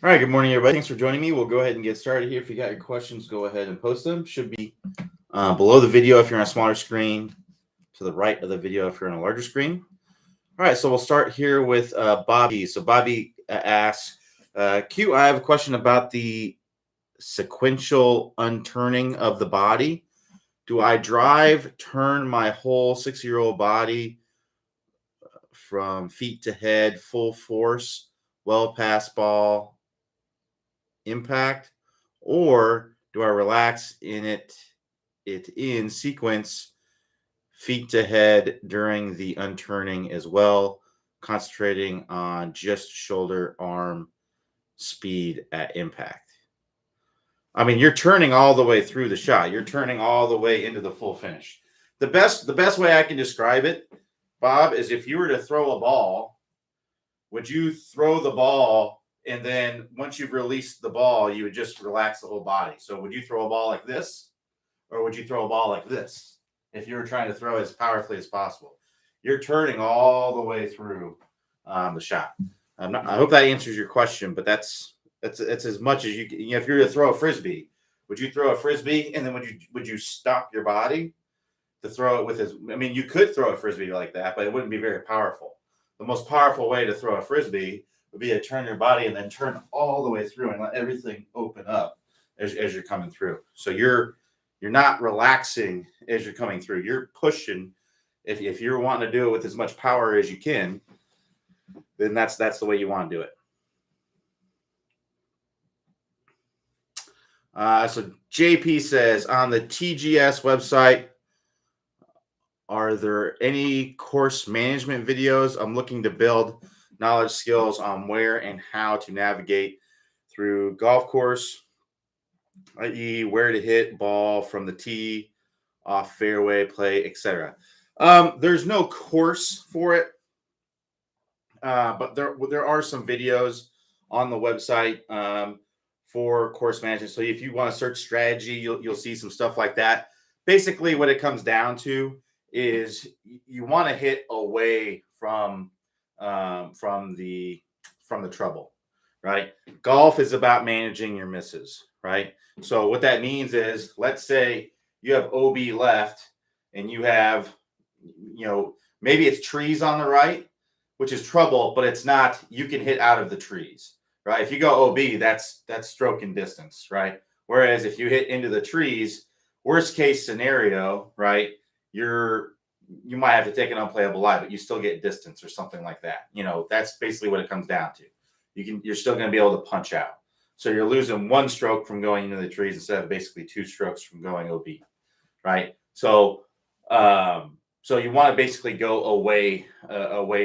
All right, good morning, everybody. Thanks for joining me. We'll go ahead and get started here. If you got your questions, go ahead and post them. Should be below the video if you're on a smaller screen, to the right of the video if you're on a larger screen. All right, so we'll start here with Bobby. So Bobby asks, Q, I have a question about the sequential unturning of the body. Do I turn my whole 6-year-old body from feet to head, full force, well past ball, impact, or do I relax it in sequence, feet to head during the unturning as well, concentrating on just shoulder arm speed at impact? I mean, you're turning all the way through the shot. You're turning all the way into the full finish. The best way I can describe it, Bob, is if you were to throw a ball, would you throw the ball and then once you've released the ball, you would just relax the whole body? So would you throw a ball like this, or would you throw a ball like this if you were trying to throw as powerfully as possible? You're turning all the way through the shot. I hope that answers your question, but that's as much as you can. You know, if you're to throw a frisbee, would you throw a frisbee and then would you stop your body to throw it with his? I mean, you could throw a frisbee like that, but it wouldn't be very powerful. The most powerful way to throw a frisbee would be to turn your body and then turn all the way through and let everything open up as you're coming through. So you're not relaxing as you're coming through. You're pushing. If you're wanting to do it with as much power as you can, then that's the way you want to do it. So JP says, on the TGS website, are there any course management videos? I'm looking to build knowledge skills on where and how to navigate through golf course, i.e. where to hit ball from the tee, off fairway, play, etc. There's no course for it, but there are some videos on the website for course management. So if you want to search strategy, you'll see some stuff like that. Basically, what it comes down to is you want to hit away from the trouble, right? Golf is about managing your misses, right? So what that means is, let's say you have OB left and you have, maybe it's trees on the right, which is trouble, but it's not, you can hit out of the trees, right? If you go OB, that's stroke and distance, right? Whereas if you hit into the trees, worst case scenario, right? You might have to take an unplayable lie, but you still get distance or something like that. That's basically what it comes down to. You're still going to be able to punch out. So you're losing one stroke from going into the trees instead of basically two strokes from going OB, right? So you want to basically go away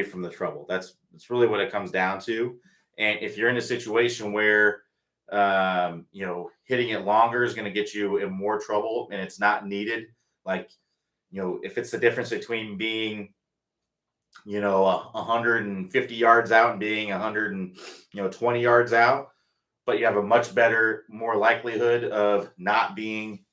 from the trouble. That's really what it comes down to. And if you're in a situation where hitting it longer is going to get you in more trouble and it's not needed, like, if it's the difference between being, 150 yards out and being 120 yards out, but you have a much more likelihood of not being,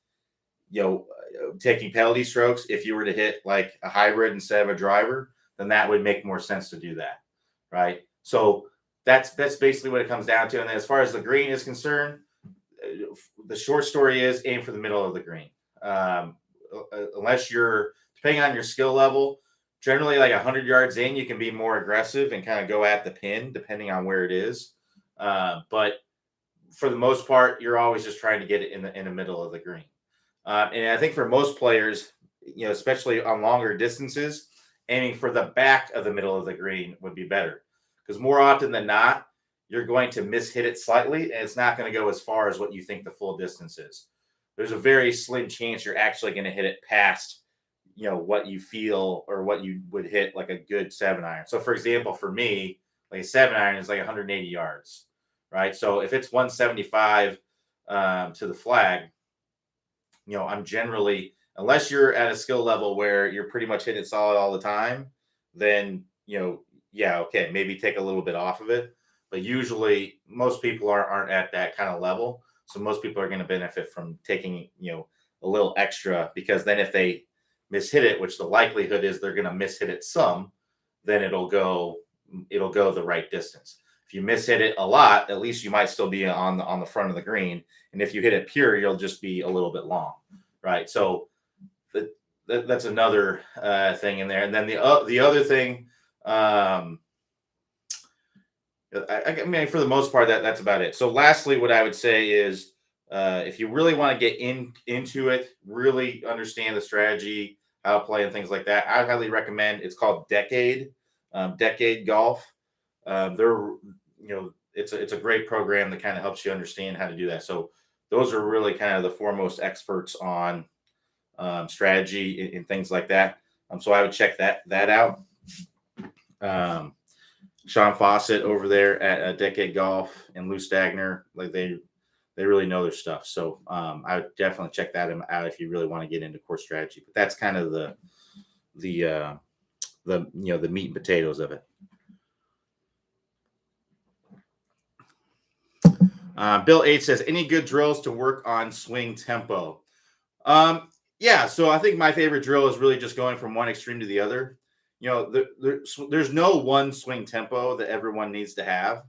taking penalty strokes if you were to hit like a hybrid instead of a driver, then that would make more sense to do that, right? So that's basically what it comes down to. And then as far as the green is concerned, the short story is aim for the middle of the green. Unless you're, depending on your skill level, generally like 100 yards in, you can be more aggressive and kind of go at the pin depending on where it is. But for the most part, you're always just trying to get it in the middle of the green. And I think for most players, especially on longer distances, aiming for the back of the middle of the green would be better, because more often than not, you're going to mishit it slightly and it's not going to go as far as what you think the full distance is. There's a very slim chance you're actually going to hit it past, what you feel or what you would hit like a good 7-iron. So for example, for me, like a 7-iron is like 180 yards, right? So if it's 175 to the flag, I'm generally, unless you're at a skill level where you're pretty much hitting it solid all the time, then, okay, maybe take a little bit off of it. But usually most people aren't at that kind of level. So most people are going to benefit from taking, a little extra, because then if they mishit it, which the likelihood is they're going to mishit it some, then it'll go the right distance. If you miss hit it a lot, at least you might still be on the front of the green. And if you hit it pure, you'll just be a little bit long, right? So that's another thing in there. And then the other thing, I mean, for the most part, that's about it. So lastly, what I would say is, if you really want to get into it, really understand the strategy, how to play, and things like that, I highly recommend. It's called Decade Golf. It's a great program that kind of helps you understand how to do that. So those are really kind of the foremost experts on strategy and things like that. So I would check that out. Sean Fawcett over there at Decade Golf and Lou Stagner, like they really know their stuff. So I would definitely check that out if you really want to get into course strategy. But that's kind of the meat and potatoes of it. Bill H says, any good drills to work on swing tempo? Yeah, so I think my favorite drill is really just going from one extreme to the other. There's no one swing tempo that everyone needs to have.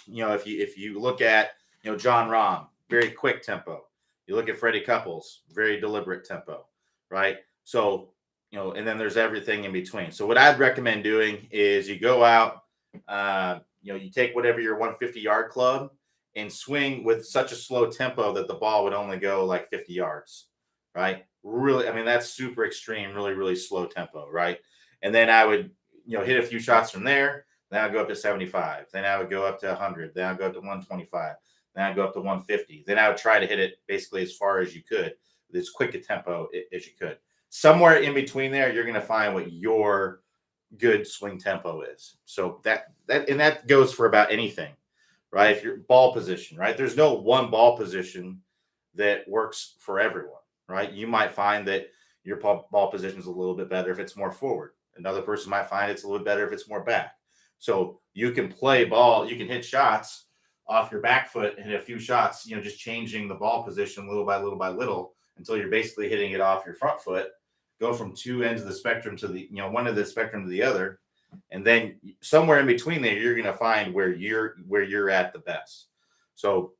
If you look at, John Rahm, very quick tempo. You look at Freddie Couples, very deliberate tempo, right? So, and then there's everything in between. So what I'd recommend doing is you go out, you take whatever your 150-yard club and swing with such a slow tempo that the ball would only go like 50 yards, right? Really, I mean, that's super extreme, really, really slow tempo, right? And then I would, hit a few shots from there. Then I'd go up to 75. Then I would go up to 100. Then I'd go up to 125. Then I'd go up to 150. Then I would try to hit it basically as far as you could, with as quick a tempo as you could. Somewhere in between there, you're going to find what your good swing tempo is. So that goes for about anything, right? If your ball position, right? There's no one ball position that works for everyone, right? You might find that your ball position is a little bit better if it's more forward. Another person might find it's a little bit better if it's more back. So you can play ball, you can hit shots off your back foot and hit a few shots, just changing the ball position little by little by little until you're basically hitting it off your front foot, go from two ends of the spectrum to the, one end of the spectrum to the other. And then somewhere in between there, you're going to find where you're at the best. So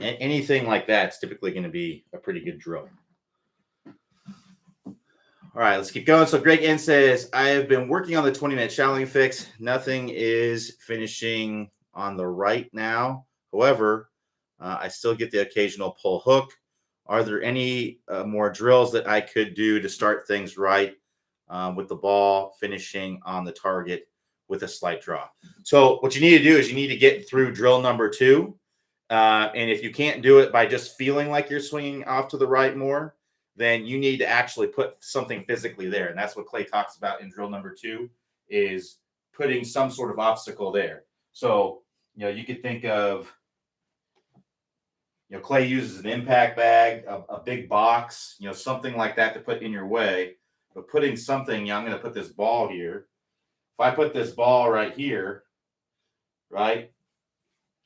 anything like that's typically going to be a pretty good drill. All right, let's keep going. So Greg N says, I have been working on the 20-minute shallowing fix. Nothing is finishing on the right now. However, I still get the occasional pull hook. Are there any more drills that I could do to start things right with the ball finishing on the target with a slight draw? So what you need to do is you need to get through drill number 2. And if you can't do it by just feeling like you're swinging off to the right more, then you need to actually put something physically there. And that's what Clay talks about in drill number 2, is putting some sort of obstacle there. So, you could think of, Clay uses an impact bag, a big box, something like that to put in your way. But putting something, I'm going to put this ball here. If I put this ball right here, right,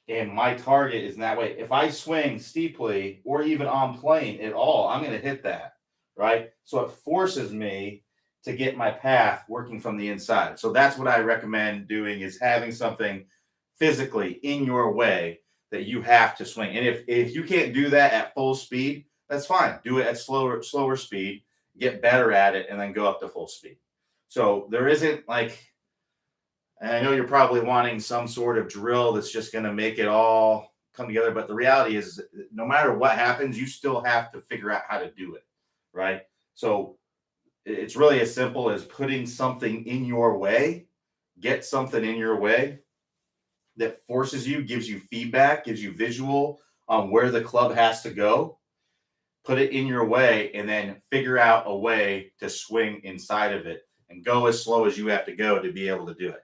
and my target is in that way, if I swing steeply or even on plane at all, I'm going to hit that, right? So it forces me to get my path working from the inside. So that's what I recommend doing, is having something physically in your way that you have to swing. And if you can't do that at full speed, that's fine. Do it at slower speed, get better at it, and then go up to full speed. So there isn't like, and I know you're probably wanting some sort of drill that's just going to make it all come together. But the reality is, no matter what happens, you still have to figure out how to do it, right? So it's really as simple as putting something in your way. Get something in your way that forces you, gives you feedback, gives you visual on where the club has to go. Put it in your way, and then figure out a way to swing inside of it and go as slow as you have to go to be able to do it.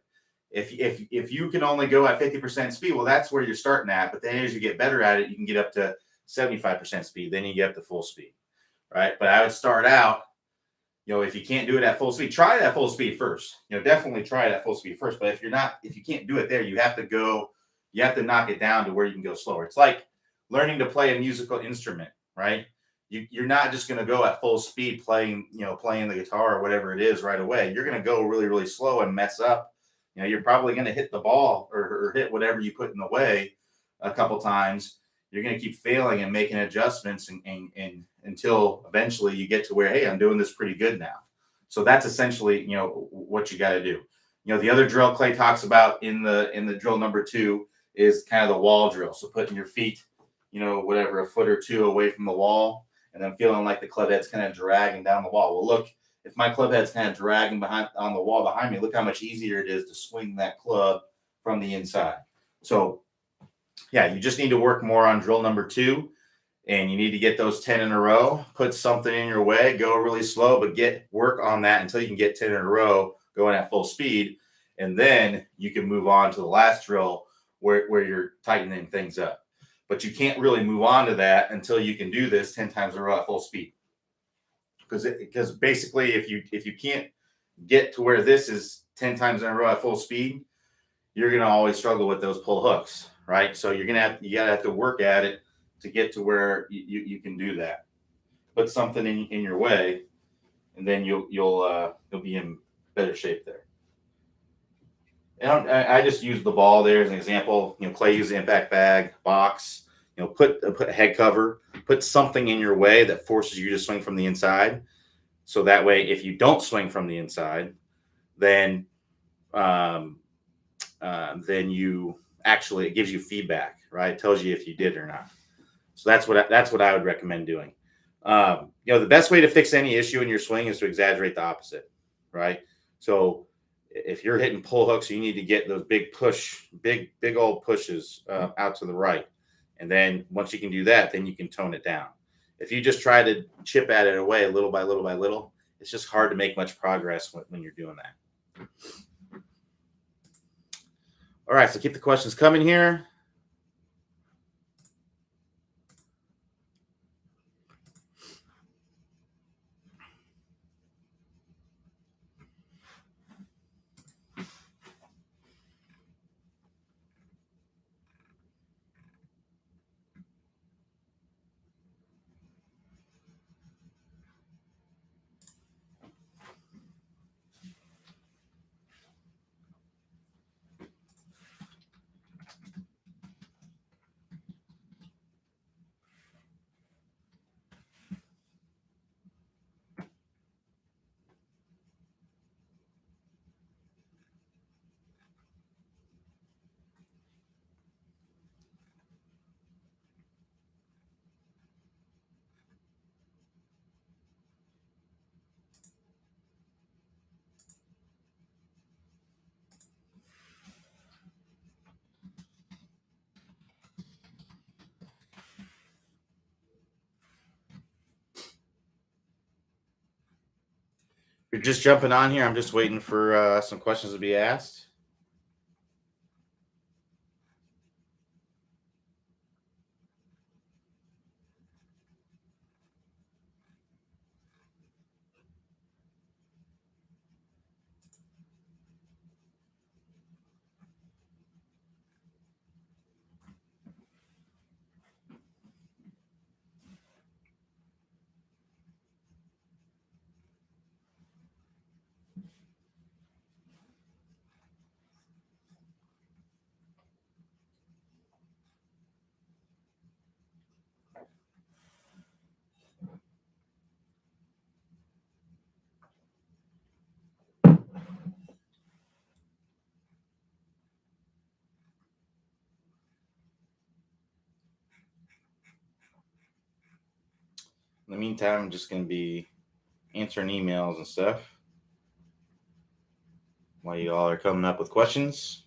If you can only go at 50% speed, well, that's where you're starting at. But then as you get better at it, you can get up to 75% speed. Then you get up to full speed, right? But I would start out, if you can't do it at full speed, try it at full speed first. Definitely try it at full speed first. But if you can't do it there, you have to knock it down to where you can go slower. It's like learning to play a musical instrument, right? You're not just going to go at full speed playing the guitar or whatever it is right away. You're going to go really, really slow and mess up you're probably going to hit the ball or hit whatever you put in the way a couple times. You're going to keep failing and making adjustments and until eventually you get to where, hey, I'm doing this pretty good now. So that's essentially, what you got to do. The other drill Clay talks about in the drill number 2 is kind of the wall drill. So putting your feet, whatever, a foot or two away from the wall, and then feeling like the club head's kind of dragging down the wall. Well, look, if my club head's kind of dragging behind on the wall behind me, look how much easier it is to swing that club from the inside. So yeah, you just need to work more on drill number 2, and you need to get those 10 in a row. Put something in your way, go really slow, but work on that until you can get 10 in a row going at full speed. And then you can move on to the last drill where you're tightening things up. But you can't really move on to that until you can do this 10 times in a row at full speed. Because basically, if you can't get to where this is 10 times in a row at full speed, you're going to always struggle with those pull hooks, right? So you gotta have to work at it to get to where you can do that. Put something in your way, and then you'll be in better shape there. And I just use the ball there as an example. Clay used the impact bag, box. Put a head cover. Put something in your way that forces you to swing from the inside. So that way, if you don't swing from the inside, then you actually, it gives you feedback, right? It tells you if you did or not. So that's what I would recommend doing. The best way to fix any issue in your swing is to exaggerate the opposite, right? So if you're hitting pull hooks, you need to get those big old pushes out to the right. And then once you can do that, then you can tone it down. If you just try to chip at it away little by little by little, it's just hard to make much progress when you're doing that. All right, so keep the questions coming here. You're just jumping on here. I'm just waiting for some questions to be asked. In the meantime, I'm just going to be answering emails and stuff while you all are coming up with questions.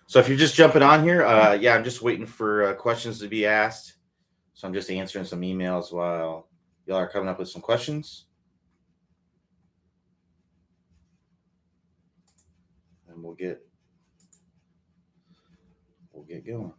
So if you're just jumping on here, yeah, I'm just waiting for questions to be asked. So I'm just answering some emails while y'all are coming up with some questions. And we'll get going.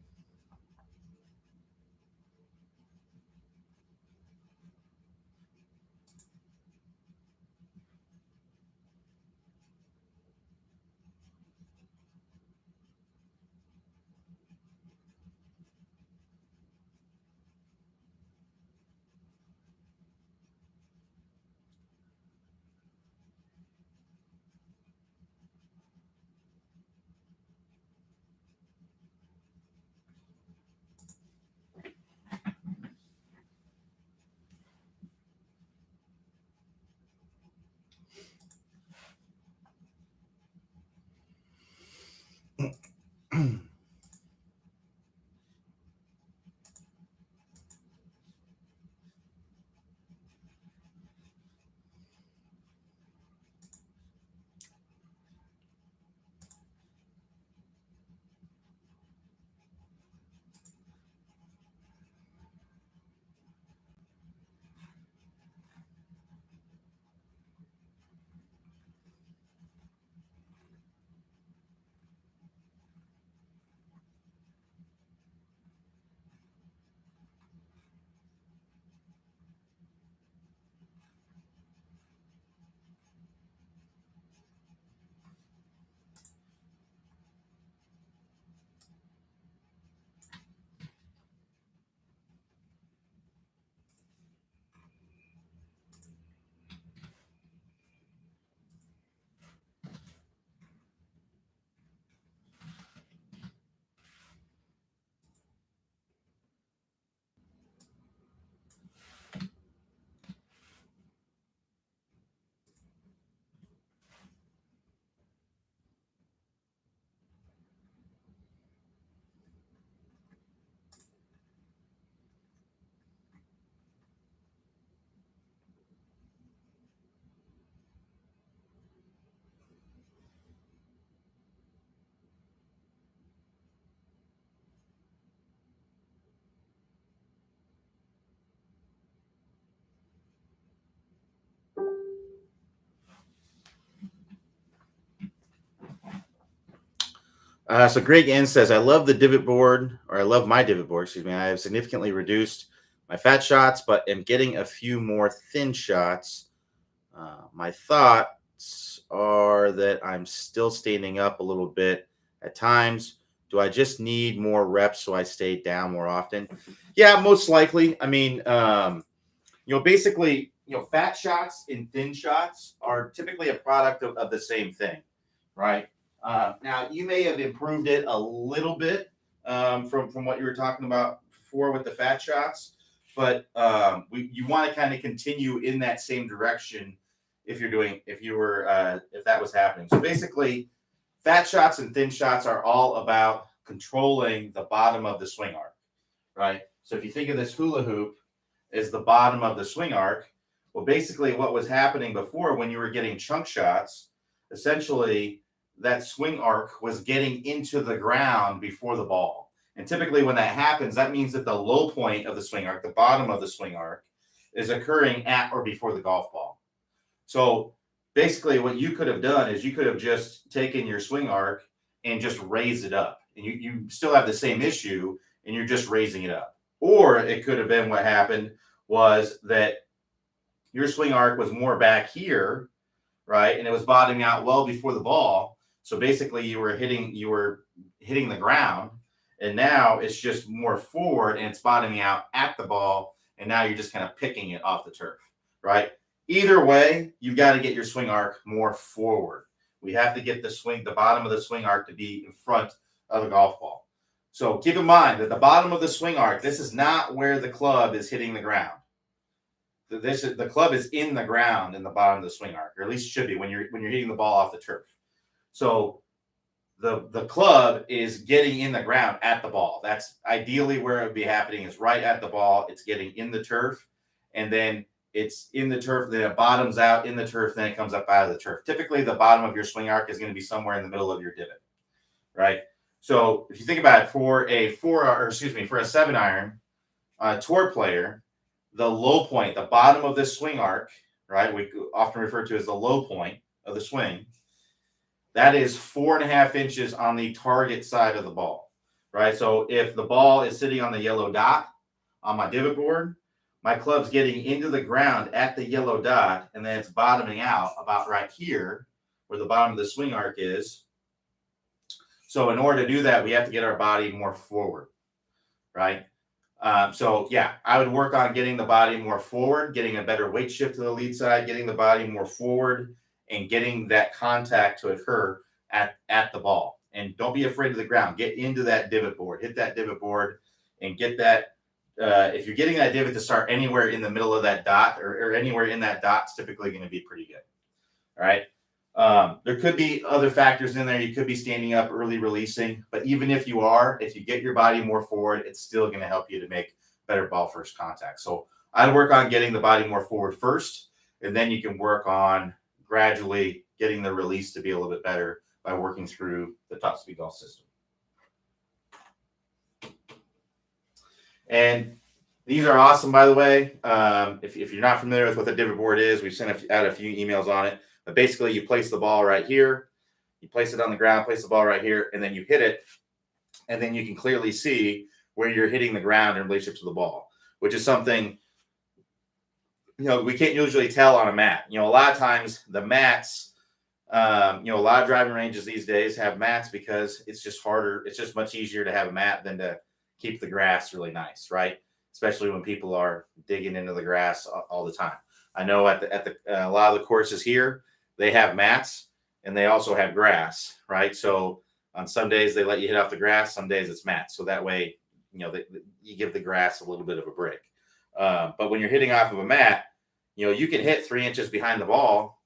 So Greg N says, I love the divot board, or I love my divot board, excuse me. I have significantly reduced my fat shots, but am getting a few more thin shots. My thoughts are that I'm still standing up a little bit at times. Do I just need more reps so I stay down more often? Yeah, most likely. I mean, basically, fat shots and thin shots are typically a product of the same thing, right? Now, you may have improved it a little bit from what you were talking about before with the fat shots, but you want to kind of continue in that same direction if that was happening. So basically, fat shots and thin shots are all about controlling the bottom of the swing arc, right? So if you think of this hula hoop as the bottom of the swing arc, well, basically what was happening before when you were getting chunk shots, essentially that swing arc was getting into the ground before the ball. And typically when that happens, that means that the low point of the swing arc, the bottom of the swing arc, is occurring at or before the golf ball. So basically what you could have done is you could have just taken your swing arc and just raised it up. And you still have the same issue and you're just raising it up. Or it could have been what happened was that your swing arc was more back here, right? And it was bottoming out well before the ball. So basically you were hitting the ground, and now it's just more forward and it's bottoming out at the ball, and now you're just kind of picking it off the turf, right? Either way, you've got to get your swing arc more forward. We have to get the bottom of the swing arc to be in front of the golf ball. So keep in mind that the bottom of the swing arc, this is not where the club is hitting the ground. The club is in the ground in the bottom of the swing arc, or at least should be when you're hitting the ball off the turf. So the club is getting in the ground at the ball. That's ideally where it would be happening, is right at the ball. It's getting in the turf, and then it's in the turf, then it bottoms out in the turf, then it comes up out of the turf. Typically, the bottom of your swing arc is going to be somewhere in the middle of your divot, right? So if you think about it, for a for a 7-iron tour player, the low point, the bottom of this swing arc, right? We often refer to as the low point of the swing. That is 4.5 inches on the target side of the ball, right? So if the ball is sitting on the yellow dot on my divot board, my club's getting into the ground at the yellow dot, and then it's bottoming out about right here where the bottom of the swing arc is. So in order to do that, we have to get our body more forward, right? So yeah, I would work on getting the body more forward, getting a better weight shift to the lead side, getting the body more forward, and getting that contact to occur at the ball. And don't be afraid of the ground. Get into that divot board, hit that divot board, and get that. If you're getting that divot to start anywhere in the middle of that dot or anywhere in that dot, it's typically going to be pretty good. All right. There could be other factors in there. You could be standing up, early releasing, but even if you are, if you get your body more forward, it's still going to help you to make better ball first contact. So I'd work on getting the body more forward first, and then you can work on gradually getting the release to be a little bit better by working through the top speed golf system. And these are awesome, by the way. If you're not familiar with what the divot board is, we've sent out a few emails on it. But basically, you place the ball right here, you place it on the ground, place the ball right here, and then you hit it. And then you can clearly see where you're hitting the ground in relationship to the ball, which is something, we can't usually tell on a mat. A lot of times the mats, a lot of driving ranges these days have mats because it's just harder. It's just much easier to have a mat than to keep the grass really nice, right? Especially when people are digging into the grass all the time. I know at a lot of the courses here, they have mats and they also have grass, right? So on some days they let you hit off the grass, some days it's mats. So that way, you give the grass a little bit of a break. But when you're hitting off of a mat, you can hit 3 inches behind the ball,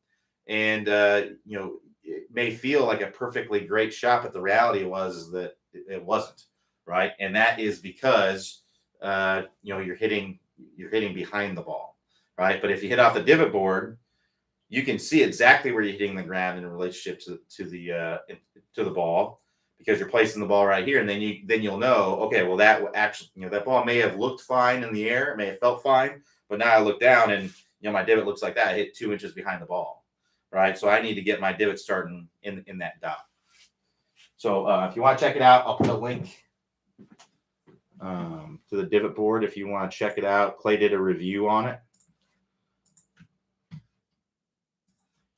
and it may feel like a perfectly great shot, but the reality is that it wasn't, right? And that is because you're hitting behind the ball, right? But if you hit off the divot board, you can see exactly where you're hitting the ground in relationship to the ball, because you're placing the ball right here, and then you'll know, okay, well, that actually, that ball may have looked fine in the air, it may have felt fine, but now I look down and my divot looks like that. I hit 2 inches behind the ball, right? So I need to get my divot starting in that dot. So if you want to check it out, I'll put a link to the divot board if you want to check it out. Clay did a review on it.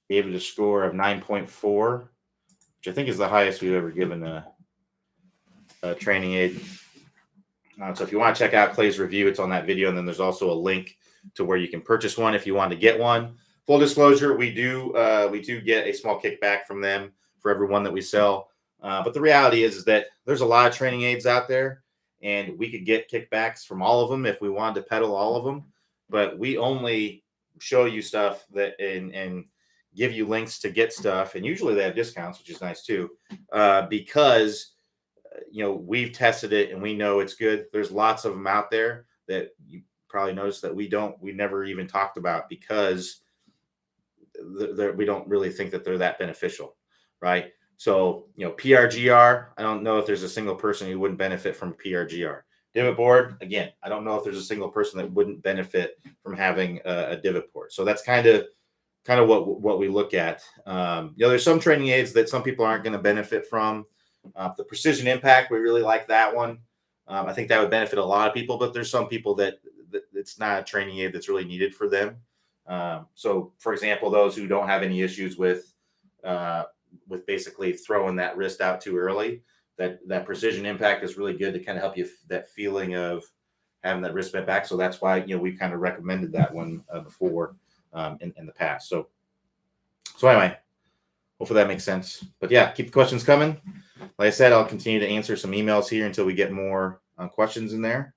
Gave it a score of 9.4, which I think is the highest we've ever given a training aid. So if you want to check out Clay's review, it's on that video. And then there's also a link to where you can purchase one if you want to get one. Full disclosure, we do get a small kickback from them for every one that we sell. But the reality is that there's a lot of training aids out there, and we could get kickbacks from all of them if we wanted to peddle all of them. But we only show you stuff that and give you links to get stuff. And usually they have discounts, which is nice too, because we've tested it and we know it's good. There's lots of them out there that you probably noticed that we never even talked about because we don't really think that they're that beneficial, right? So, PRGR, I don't know if there's a single person who wouldn't benefit from PRGR. Divot board, again, I don't know if there's a single person that wouldn't benefit from having a divot board. So that's kind of what we look at. There's some training aids that some people aren't going to benefit from. The precision impact, we really like that one. I think that would benefit a lot of people, but there's some people that it's not a training aid that's really needed for them. So, for example, those who don't have any issues with basically throwing that wrist out too early, that precision impact is really good to kind of help you that feeling of having that wrist bent back. So that's why we've kind of recommended that one before in the past. So anyway, hopefully that makes sense. But yeah, keep the questions coming. Like I said, I'll continue to answer some emails here until we get more questions in there.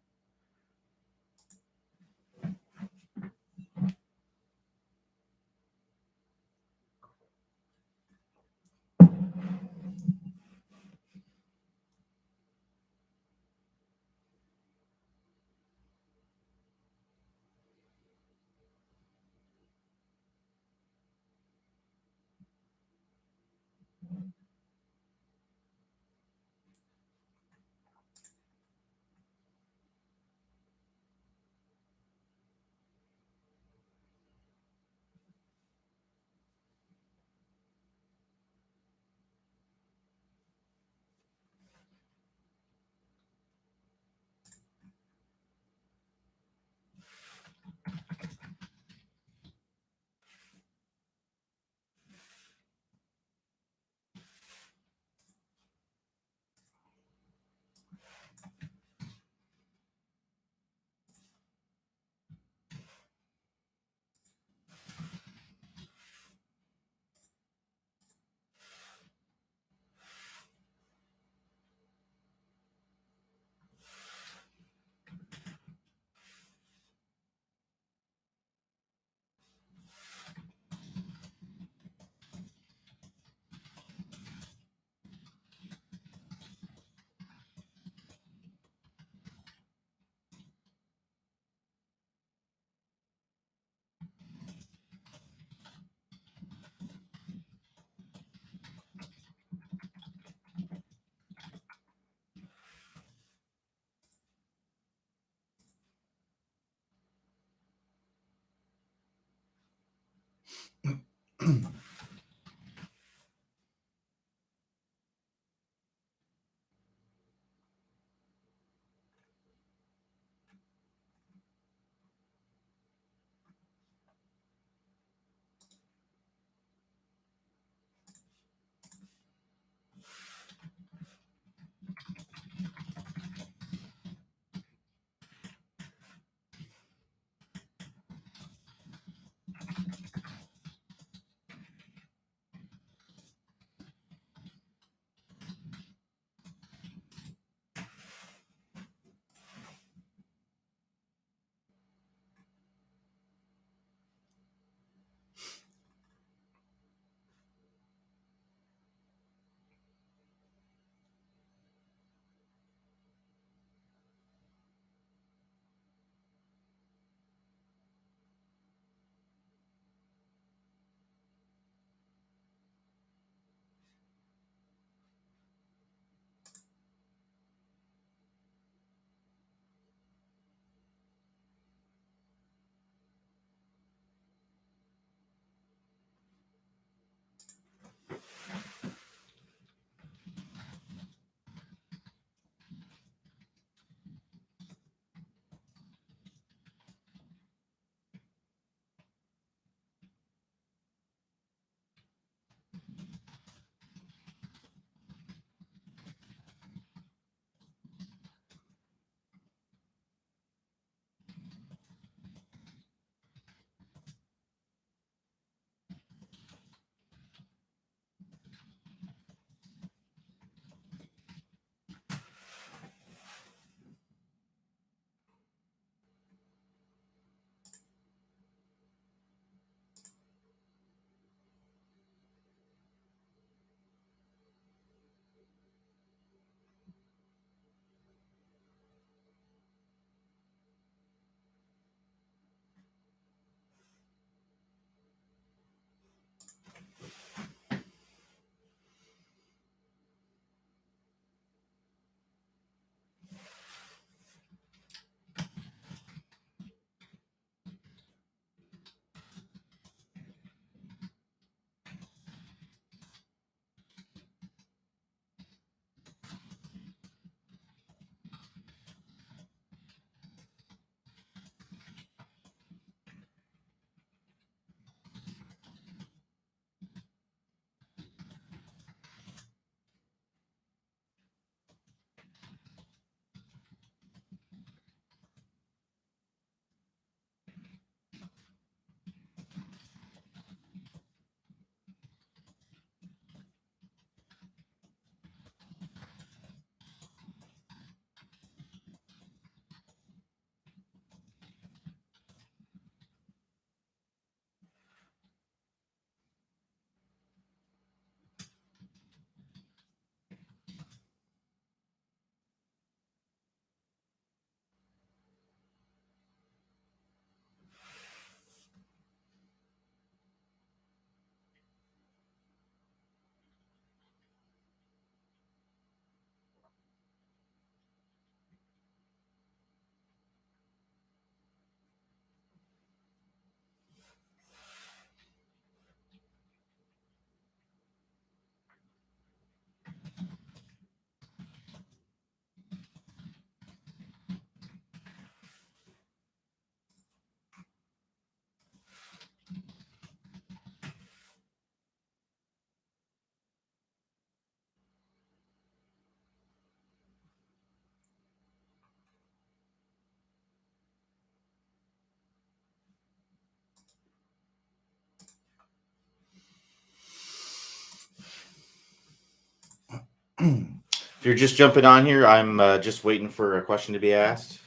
If you're just jumping on here, I'm just waiting for a question to be asked.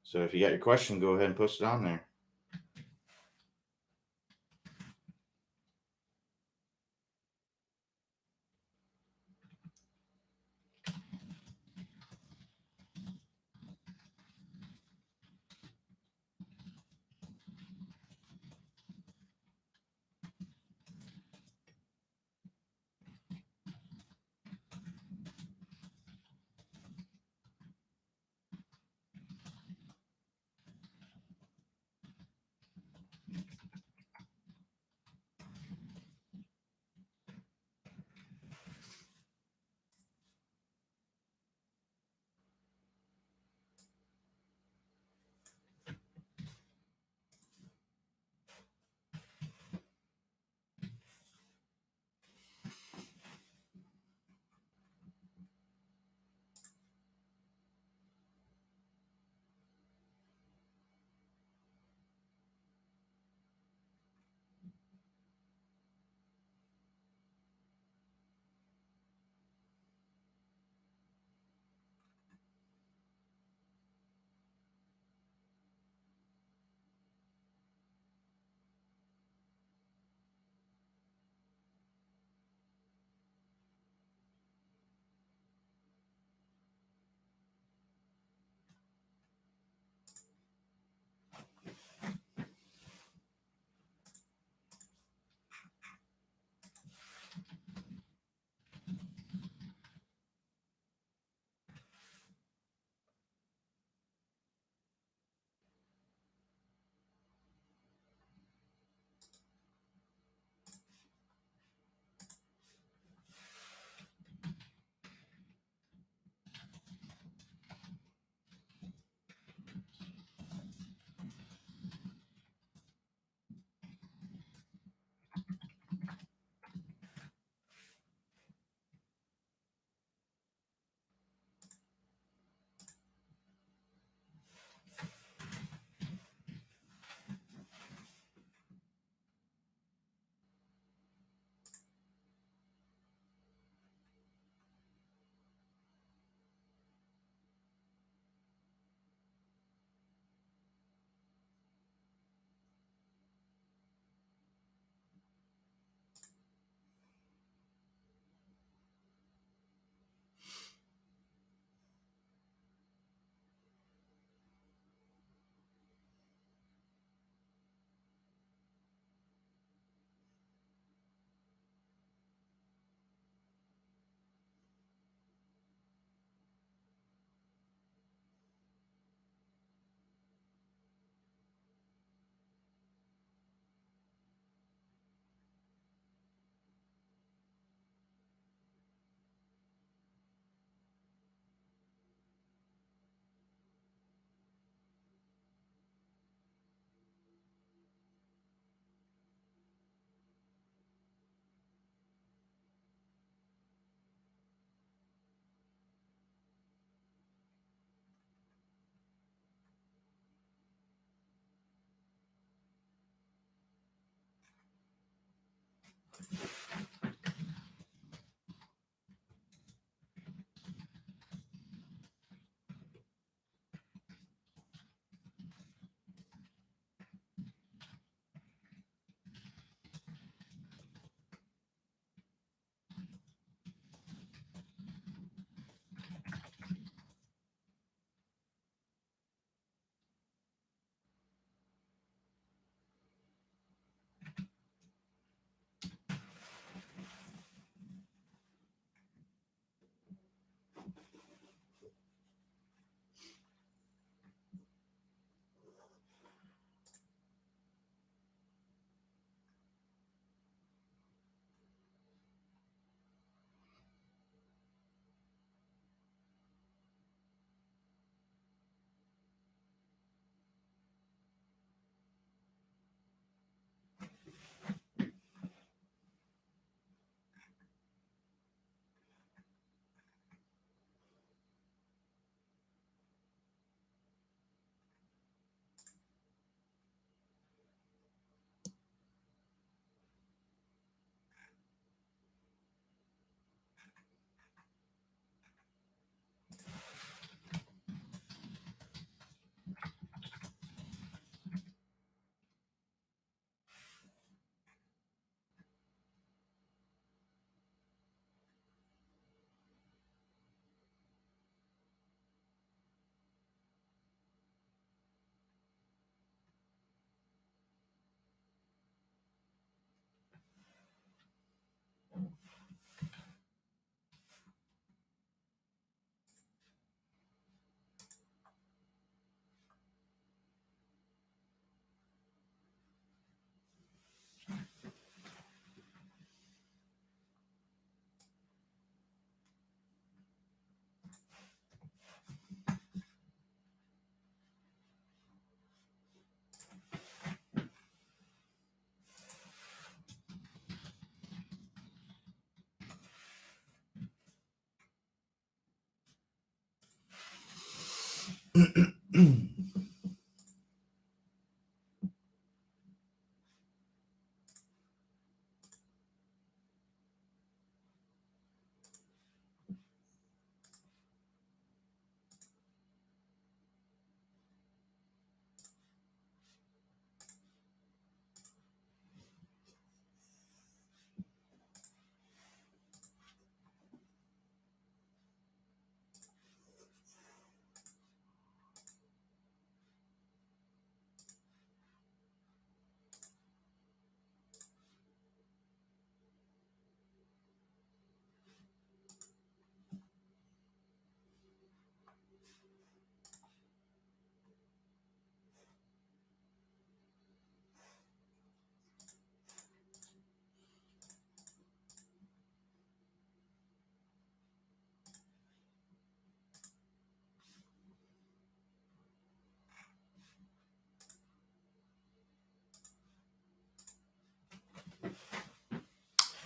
So if you got your question, go ahead and post it on there.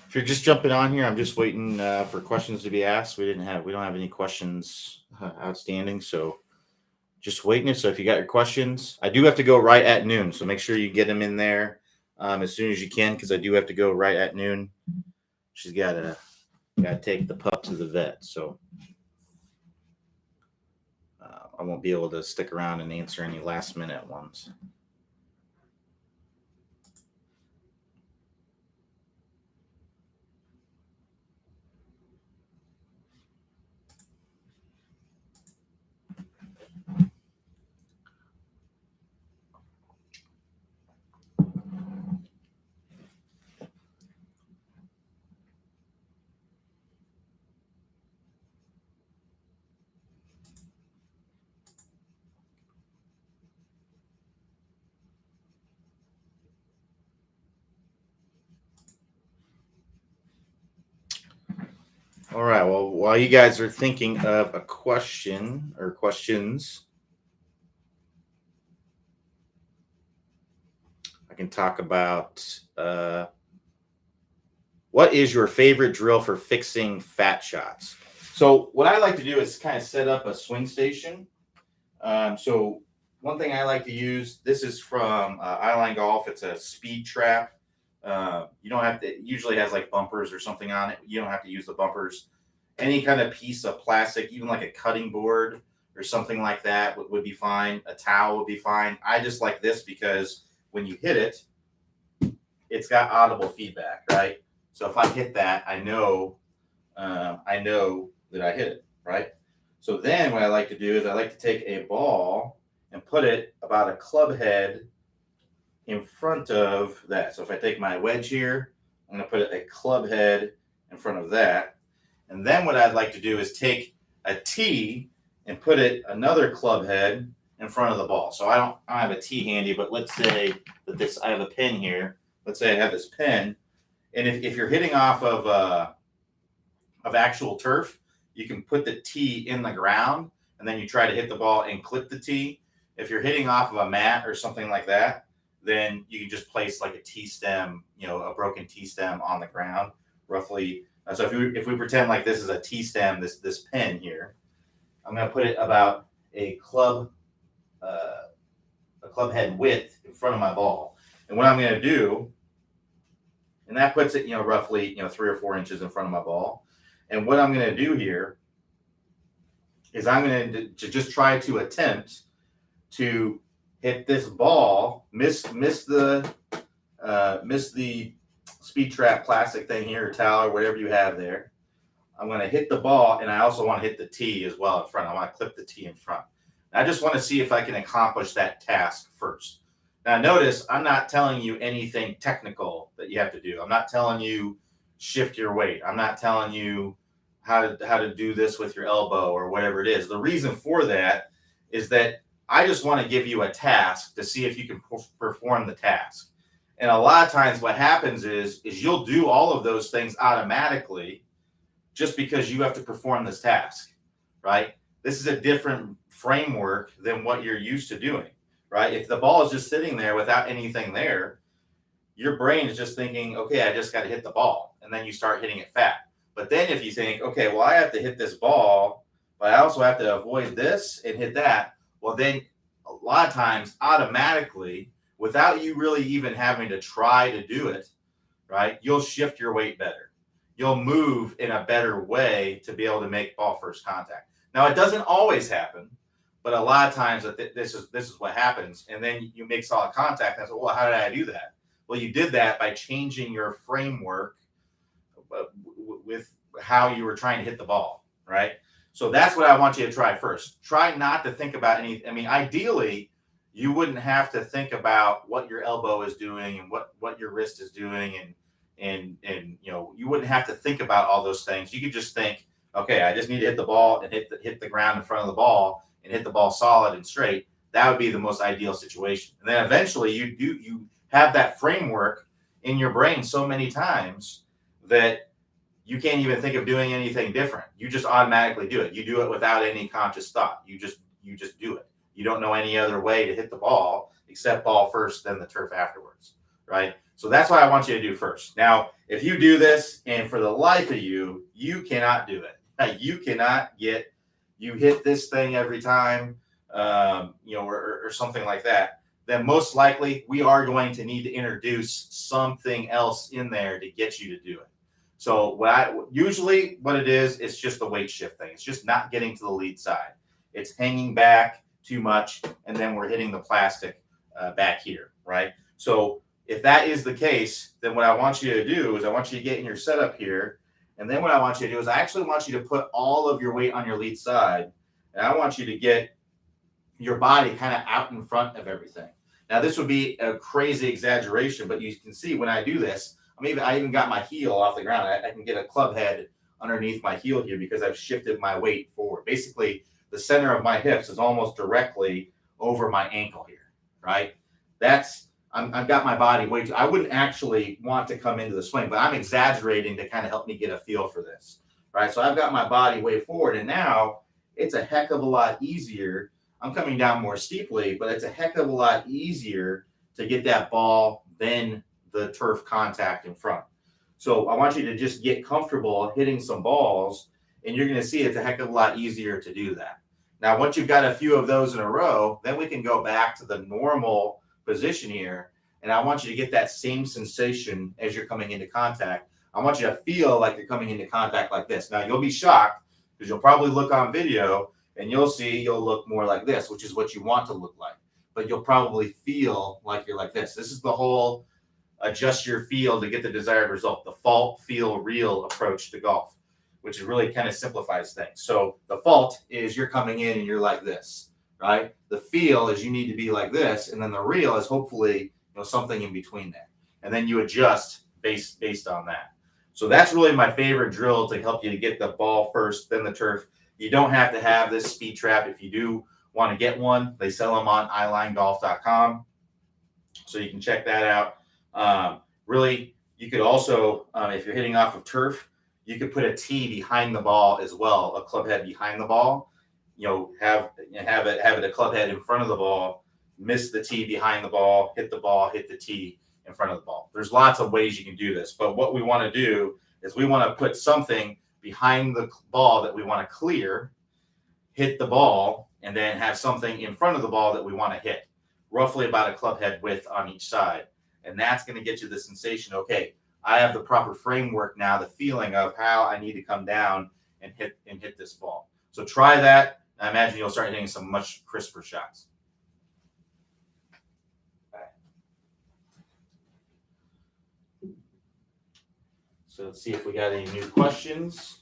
If you're just jumping on here, I'm just waiting for questions to be asked. We don't have any questions outstanding, so just waiting it. So if you got your questions, I do have to go right at noon, so make sure you get them in there as soon as you can, because I do have to go right at noon. She's gotta take the pup to the vet, so I won't be able to stick around and answer any last minute ones. All right. Well, while you guys are thinking of a question or questions, I can talk about what is your favorite drill for fixing fat shots. So what I like to do is kind of set up a swing station. So one thing I like to use, this is from Eyeline Golf. It's a speed trap. You don't have to, it usually has like bumpers or something on it. You don't have to use the bumpers. Any kind of piece of plastic, even like a cutting board or something like that would be fine. A towel would be fine. I just like this because when you hit it, it's got audible feedback, right? So if I hit that, I know that I hit it, right? So then what I like to do is I like to take a ball and put it about a club head in front of that. So if I take my wedge here, I'm going to put a club head in front of that. And then what I'd like to do is take a tee and put it another club head in front of the ball. So I don't have a tee handy, but let's say that I have a pin here. Let's say I have this pin. And if you're hitting off of actual turf, you can put the tee in the ground and then you try to hit the ball and clip the tee. If you're hitting off of a mat or something like that, then you can just place like a tee stem, a broken tee stem on the ground, roughly. So if we pretend like this is a tee stem, this pin here, I'm going to put it about a club head width in front of my ball. And what I'm going to do, and that puts it, roughly, 3 or 4 inches in front of my ball. And what I'm going to do here is I'm going to just try to attempt to hit this ball, miss the speed trap plastic thing here, or towel, or whatever you have there. I'm going to hit the ball, and I also want to hit the tee as well in front. I want to clip the tee in front. And I just want to see if I can accomplish that task first. Now, notice I'm not telling you anything technical that you have to do. I'm not telling you shift your weight. I'm not telling you how to do this with your elbow or whatever it is. The reason for that is that I just want to give you a task to see if you can perform the task. And a lot of times what happens is you'll do all of those things automatically just because you have to perform this task, right? This is a different framework than what you're used to doing, right? If the ball is just sitting there without anything there, your brain is just thinking, okay, I just got to hit the ball. And then you start hitting it fat. But then if you think, okay, well, I have to hit this ball, but I also have to avoid this and hit that. well, then a lot of times automatically, without you really even having to try to do it, right, you'll shift your weight better. You'll move in a better way to be able to make ball first contact. Now, it doesn't always happen, but a lot of times this is what happens. And then you make solid contact. And I say, well, how did I do that? Well, you did that by changing your framework with how you were trying to hit the ball, right? So that's what I want you to try first. Try not to think about any. I mean, ideally, you wouldn't have to think about what your elbow is doing and what your wrist is doing, and you know, you wouldn't have to think about all those things. You could just think, okay, I just need to hit the ball and hit the ground in front of the ball and hit the ball solid and straight. That would be the most ideal situation. And then eventually you have that framework in your brain so many times that you can't even think of doing anything different. You just automatically do it. You do it without any conscious thought. You just do it. You don't know any other way to hit the ball except ball first, then the turf afterwards, right? So that's what I want you to do first. Now, if you do this and for the life of you, you cannot do it. You cannot you hit this thing every time, you know, or something like that, then most likely we are going to need to introduce something else in there to get you to do it. So usually what it is, it's just the weight shift thing. It's just not getting to the lead side. It's hanging back too much, and then we're hitting the plastic back here, right? So if that is the case, then what I want you to do is I want you to get in your setup here, and then what I want you to do is I actually want you to put all of your weight on your lead side, and I want you to get your body kind of out in front of everything. Now, this would be a crazy exaggeration, but you can see when I do this, I even got my heel off the ground. I can get a club head underneath my heel here because I've shifted my weight forward. Basically, the center of my hips is almost directly over my ankle here, right? I've got my body way too. I wouldn't actually want to come into the swing, but I'm exaggerating to kind of help me get a feel for this, right? So I've got my body way forward, and now it's a heck of a lot easier. I'm coming down more steeply, but it's a heck of a lot easier to get that ball than the turf contact in front. So I want you to just get comfortable hitting some balls, and you're going to see it's a heck of a lot easier to do that. Now, once you've got a few of those in a row, then we can go back to the normal position here, and I want you to get that same sensation as you're coming into contact. I want you to feel like you're coming into contact like this. Now, you'll be shocked because you'll probably look on video and you'll look more like this, which is what you want to look like. But you'll probably feel like you're like this. This is the whole adjust your feel to get the desired result, the fault, feel, real approach to golf, which really kind of simplifies things. So the fault is you're coming in and you're like this, right? The feel is you need to be like this, and then the real is hopefully something in between there, and then you adjust based on that. So that's really my favorite drill to help you to get the ball first, then the turf. You don't have to have this speed trap. If you do want to get one, they sell them on ilinegolf.com, so you can check that out. Really, you could also, if you're hitting off of turf, you could put a tee behind the ball as well, a club head behind the ball. Have it a club head in front of the ball, miss the tee behind the ball, hit the tee in front of the ball. There's lots of ways you can do this, but what we want to do is we want to put something behind the ball that we want to clear, hit the ball, and then have something in front of the ball that we want to hit, roughly about a club head width on each side. And that's going to get you the sensation, okay, I have the proper framework now, the feeling of how I need to come down and hit this ball. So try that. I imagine you'll start hitting some much crisper shots. So let's see if we got any new questions.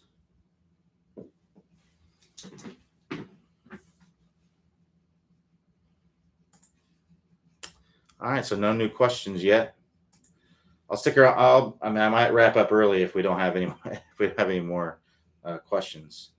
All right, so no new questions yet. I'll stick around. I might wrap up early if we don't have any. If we have any more questions.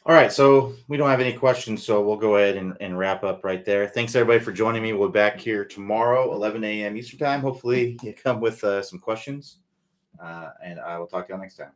All right, so we don't have any questions, so we'll go ahead and wrap up right there. Thanks everybody for joining me. We'll be back here tomorrow, 11 a.m. Eastern time. Hopefully you come with some questions, and I will talk to you all next time.